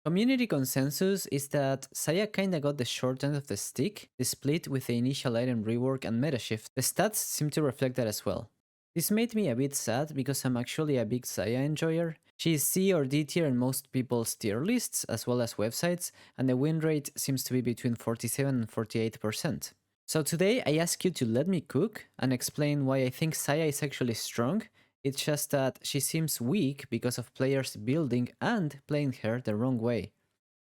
Community consensus is that XAYAH kinda got the short end of the stick, the split with the initial item rework and meta shift. The stats seem to reflect that as well. This made me a bit sad because I'm actually a big XAYAH enjoyer. She is C or D tier in most people's tier lists as well as websites, and the win rate seems to be between 47 and 48%. So today I ask you to let me cook and explain why I think XAYAH is actually strong. It's just that she seems weak because of players building and playing her the wrong way.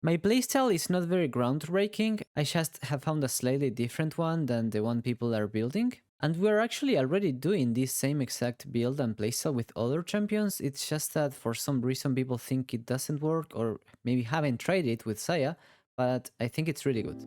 My playstyle is not very groundbreaking, I just have found a slightly different one than the one people are building. And we're actually already doing this same exact build and playstyle with other champions, it's just that for some reason people think it doesn't work or maybe haven't tried it with XAYAH, but I think it's really good.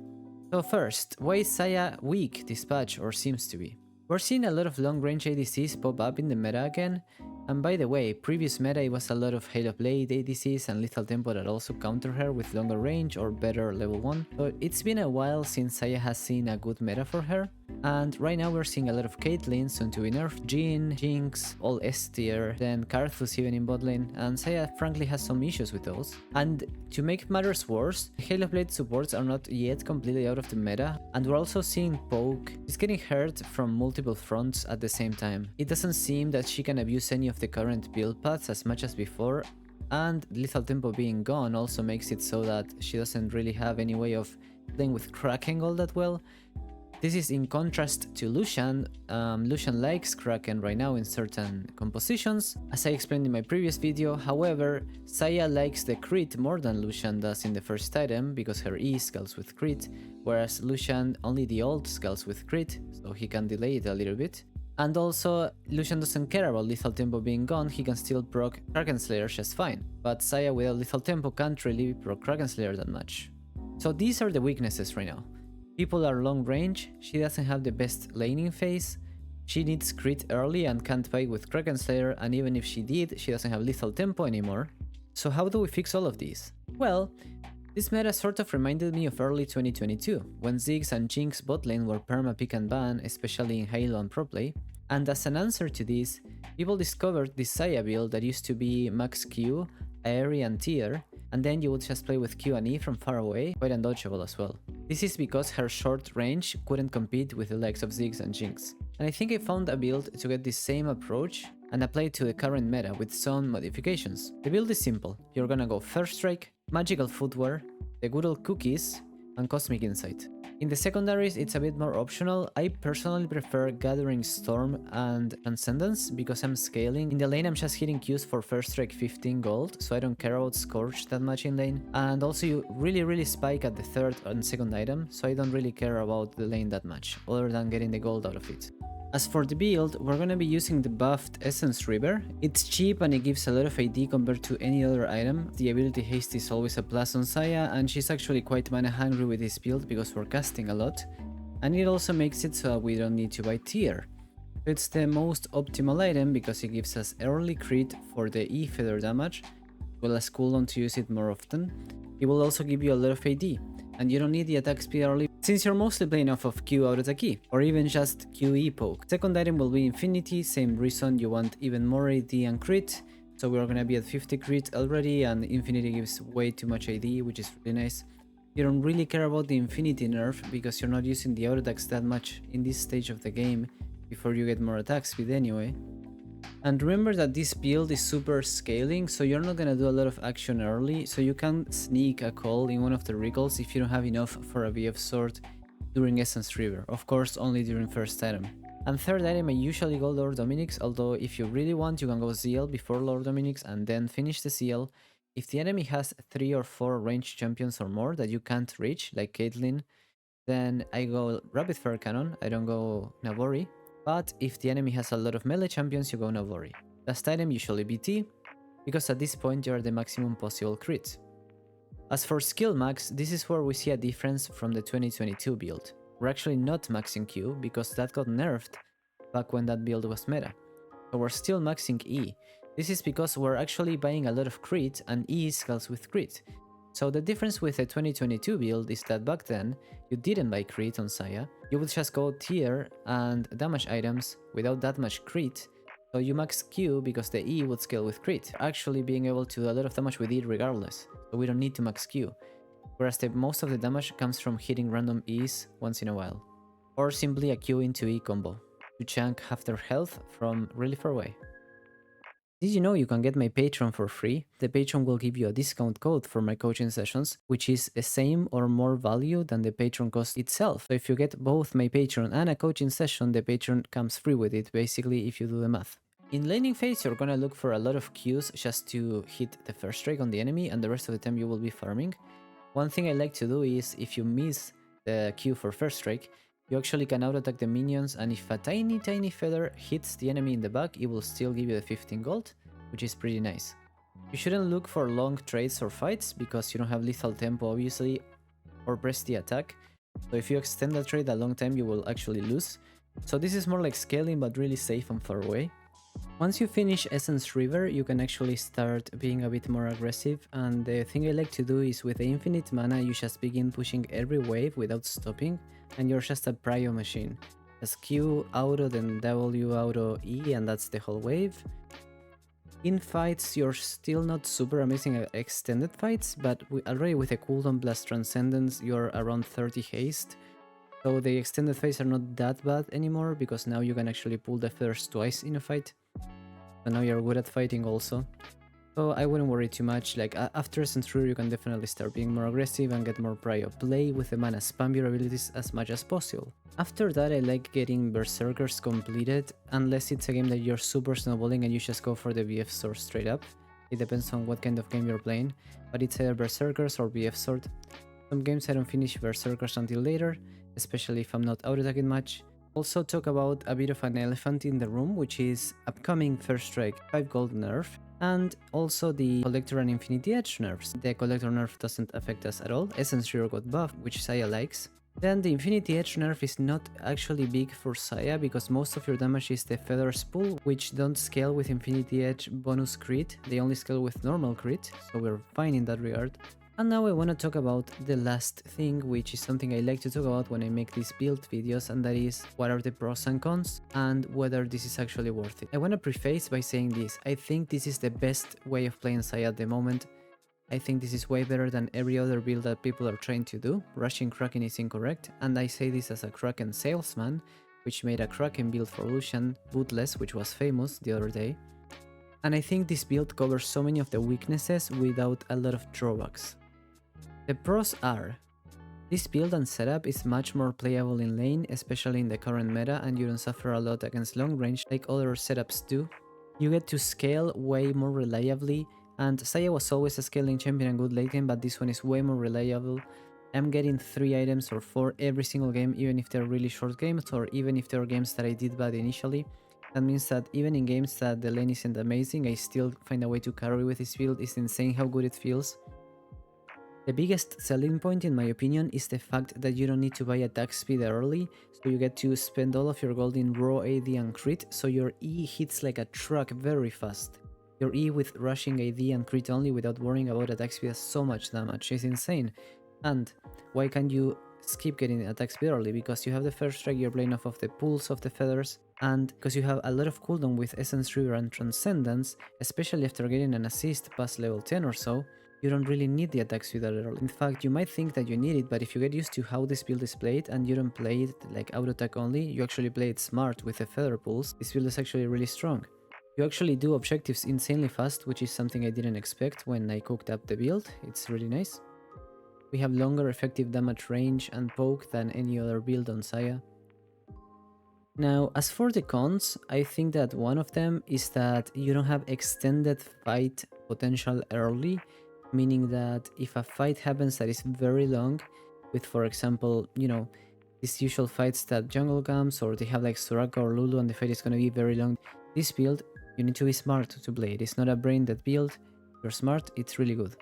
So first, why is XAYAH weak this patch, or seems to be? We're seeing a lot of long-range ADCs pop up in the meta again, and by the way, previous meta it was a lot of Halo Blade ADCs and Lethal Tempo that also counter her with longer range or better level 1, so it's been a while since XAYAH has seen a good meta for her, and right now we're seeing a lot of Caitlyn, soon to be nerfed, Jhin, Jinx, all S tier, then Karthus even in bot lane, and XAYAH frankly has some issues with those. And to make matters worse, Halo Blade supports are not yet completely out of the meta, and we're also seeing Poke is getting hurt from multiple fronts at the same time. It doesn't seem that she can abuse any of the current build paths as much as before, and Lethal Tempo being gone also makes it so that she doesn't really have any way of playing with Kraken all that well. This is in contrast to Lucian. Lucian likes Kraken right now in certain compositions, as I explained in my previous video. However, XAYAH likes the crit more than Lucian does in the first item because her E scales with crit, whereas Lucian only the ult scales with crit, so he can delay it a little bit. And also, Lucian doesn't care about Lethal Tempo being gone, he can still proc Kraken Slayer just fine, but XAYAH without Lethal Tempo can't really proc Kraken Slayer that much. So these are the weaknesses right now. People are long range, she doesn't have the best laning phase, she needs crit early and can't fight with Kraken Slayer, and even if she did, she doesn't have Lethal Tempo anymore. So how do we fix all of these? Well, this meta sort of reminded me of early 2022, when Ziggs and Jinx bot lane were perma pick and ban, especially in Halo and Pro Play, and as an answer to this, people discovered this XAYAH build that used to be max Q, Aerie and tier, and then you would just play with Q and E from far away, quite undodgeable as well. This is because her short range couldn't compete with the likes of Ziggs and Jinx. And I think I found a build to get this same approach and apply it to the current meta with some modifications. The build is simple, you're gonna go First Strike, Magical Footwear, the good old cookies, and Cosmic Insight. In the secondaries, it's a bit more optional. I personally prefer Gathering Storm and Transcendence because I'm scaling. In the lane, I'm just hitting Qs for First Strike 15 gold, so I don't care about Scorch that much in lane. And also, you really spike at the third and second item, so I don't really care about the lane that much, other than getting the gold out of it. As for the build, we're gonna be using the buffed Essence River. It's cheap and it gives a lot of AD compared to any other item. The ability Haste is always a plus on XAYAH, and she's actually quite mana hungry with this build because we're casting a lot. And it also makes it so we don't need to buy tier. It's the most optimal item because it gives us early crit for the E feather damage, as well as cooldown to use it more often. It will also give you a lot of AD, and you don't need the attack speed early since you're mostly playing off of Q out of the key, or even just QE poke. Second item will be Infinity, same reason you want even more AD and crit, so we're gonna be at 50 crit already, and Infinity gives way too much AD, which is really nice. You don't really care about the Infinity nerf because you're not using the auto attacks that much in this stage of the game before you get more attack speed anyway. And remember that this build is super scaling, so you're not gonna do a lot of action early, so you can sneak a call in one of the recalls if you don't have enough for a VF sword during Essence River, of course only during first item. And third item I usually go Lord Dominic's, although if you really want you can go ZL before Lord Dominic's and then finish the CL. If the enemy has 3 or 4 ranged champions or more that you can't reach, like Caitlyn, then I go Rapid Fire Cannon, I don't go Navori. But if the enemy has a lot of melee champions, you go Navori. Last item usually BT, because at this point you are the maximum possible crit. As for skill max, this is where we see a difference from the 2022 build. We're actually not maxing Q, because that got nerfed back when that build was meta. So we're still maxing E. This is because we're actually buying a lot of crit, and E scales with crit. So the difference with the 2022 build is that back then, you didn't buy crit on XAYAH, you would just go tier and damage items without that much crit, so you max Q because the E would scale with crit, actually being able to do a lot of damage with E regardless. so we don't need to max Q, whereas most of the damage comes from hitting random E's once in a while, or simply a Q into E combo to chunk half their health from really far away. Did you know you can get my Patreon for free? The Patreon will give you a discount code for my coaching sessions, which is the same or more value than the Patreon cost itself. So if you get both my Patreon and a coaching session, the Patreon comes free with it, basically, if you do the math. In laning phase, you're gonna look for a lot of Qs just to hit the first strike on the enemy, and the rest of the time you will be farming. One thing I like to do is, if you miss the Q for first strike, you actually can auto-attack the minions, and if a tiny feather hits the enemy in the back, it will still give you the 15 gold, which is pretty nice. You shouldn't look for long trades or fights, because you don't have lethal tempo obviously, or press the attack, so if you extend the trade a long time you will actually lose. So this is more like scaling, but really safe and far away. Once you finish Essence River, you can actually start being a bit more aggressive, and the thing I like to do is with the infinite mana you just begin pushing every wave without stopping, and you're just a prio machine. Just Q auto, then W auto E, and that's the whole wave. In fights, you're still not super amazing at extended fights, but already with a cooldown plus Transcendence, you're around 30 haste. So the extended fights are not that bad anymore, because now you can actually pull the feathers twice in a fight. So now you're good at fighting also. So I wouldn't worry too much. Like after Essence River, you can definitely start being more aggressive and get more prio. Play with the mana, spam your abilities as much as possible. After that, I like getting Berserkers completed, unless it's a game that you're super snowballing and you just go for the BF sword straight up. It depends on what kind of game you're playing, but it's either Berserkers or BF sword. Some games I don't finish Berserkers until later, especially if I'm not auto-attacking much. Also talk about a bit of an elephant in the room, which is upcoming First Strike 5 gold nerf, and also the Collector and Infinity Edge nerfs. The Collector nerf doesn't affect us at all, Essence River got buffed, which XAYAH likes. Then the Infinity Edge nerf is not actually big for XAYAH, because most of your damage is the Feathers pool, which don't scale with Infinity Edge bonus crit, they only scale with normal crit, so we're fine in that regard. And now I want to talk about the last thing, which is something I like to talk about when I make these build videos, and that is what are the pros and cons and whether this is actually worth it. I want to preface by saying this: I think this is the best way of playing XAYAH at the moment. I think this is way better than every other build that people are trying to do. Rushing Kraken is incorrect, and I say this as a Kraken salesman, which made a Kraken build for Lucian, Bootless, which was famous the other day. And I think this build covers so many of the weaknesses without a lot of drawbacks. The pros are: this build and setup is much more playable in lane, especially in the current meta, and you don't suffer a lot against long range like other setups do. You get to scale way more reliably, and XAYAH was always a scaling champion and good late game, but this one is way more reliable. I'm getting 3 items or 4 every single game, even if they're really short games, or even if they're games that I did bad initially. That means that even in games that the lane isn't amazing, I still find a way to carry with this build. It's insane how good it feels. The biggest selling point, in my opinion, is the fact that you don't need to buy attack speed early, so you get to spend all of your gold in raw AD and crit, so your E hits like a truck very fast. Your E with rushing AD and crit only without worrying about attack speed has so much damage, it's insane. And why can't you skip getting attack speed early? Because you have the first strike, you're playing off of the pulls of the feathers, and because you have a lot of cooldown with Essence River and Transcendence, especially after getting an assist past level 10 or so, you don't really need the attack speed at all. In fact, you might think that you need it, but if you get used to how this build is played and you don't play it like auto attack only, you actually play it smart with the feather pulls, this build is actually really strong. You actually do objectives insanely fast, which is something I didn't expect when I cooked up the build. It's really nice. We have longer effective damage range and poke than any other build on XAYAH. Now, as for the cons, I think that one of them is that you don't have extended fight potential early, meaning that if a fight happens that is very long, with, for example, you know, these usual fights that jungle comes, or they have like Soraka or Lulu and the fight is going to be very long, this build, you need to be smart to play it. It's not a brain dead build, you're smart, it's really good.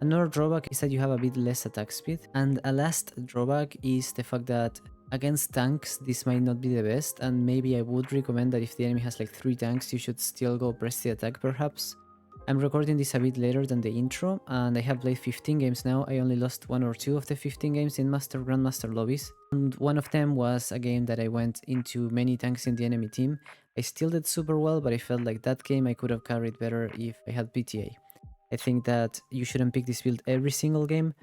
Another drawback is that you have a bit less attack speed, and a last drawback is the fact that against tanks this might not be the best, and maybe I would recommend that if the enemy has like 3 tanks you should still go press the attack perhaps. I'm recording this a bit later than the intro, and I have played 15 games now. I only lost 1 or 2 of the 15 games in Grandmaster lobbies, and one of them was a game that I went into many tanks in the enemy team. I still did super well, but I felt like that game I could have carried better if I had PTA. I think that you shouldn't pick this build every single game.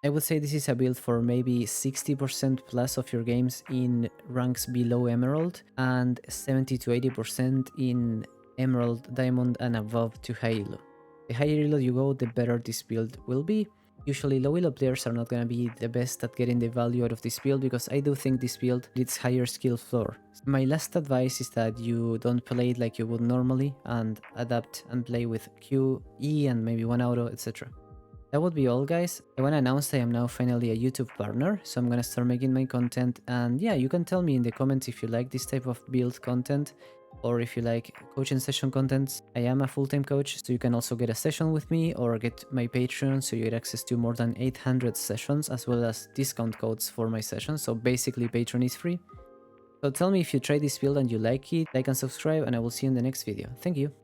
I would say this is a build for maybe 60% plus of your games in ranks below Emerald and 70 to 80% in Emerald, Diamond and above to high elo. The higher elo you go, the better this build will be. Usually low elo players are not gonna be the best at getting the value out of this build because I do think this build needs higher skill floor. My last advice is that you don't play it like you would normally and adapt and play with Q, E and maybe one auto, etc. That would be all, guys. I want to announce I am now finally a YouTube partner, so I'm gonna start making my content, and yeah, you can tell me in the comments if you like this type of build content or if you like coaching session contents. I am a full-time coach, so you can also get a session with me or get my Patreon, so you get access to more than 800 sessions as well as discount codes for my sessions, so basically Patreon is free. So tell me if you try this build and you like it, like and subscribe, and I will see you in the next video. Thank you.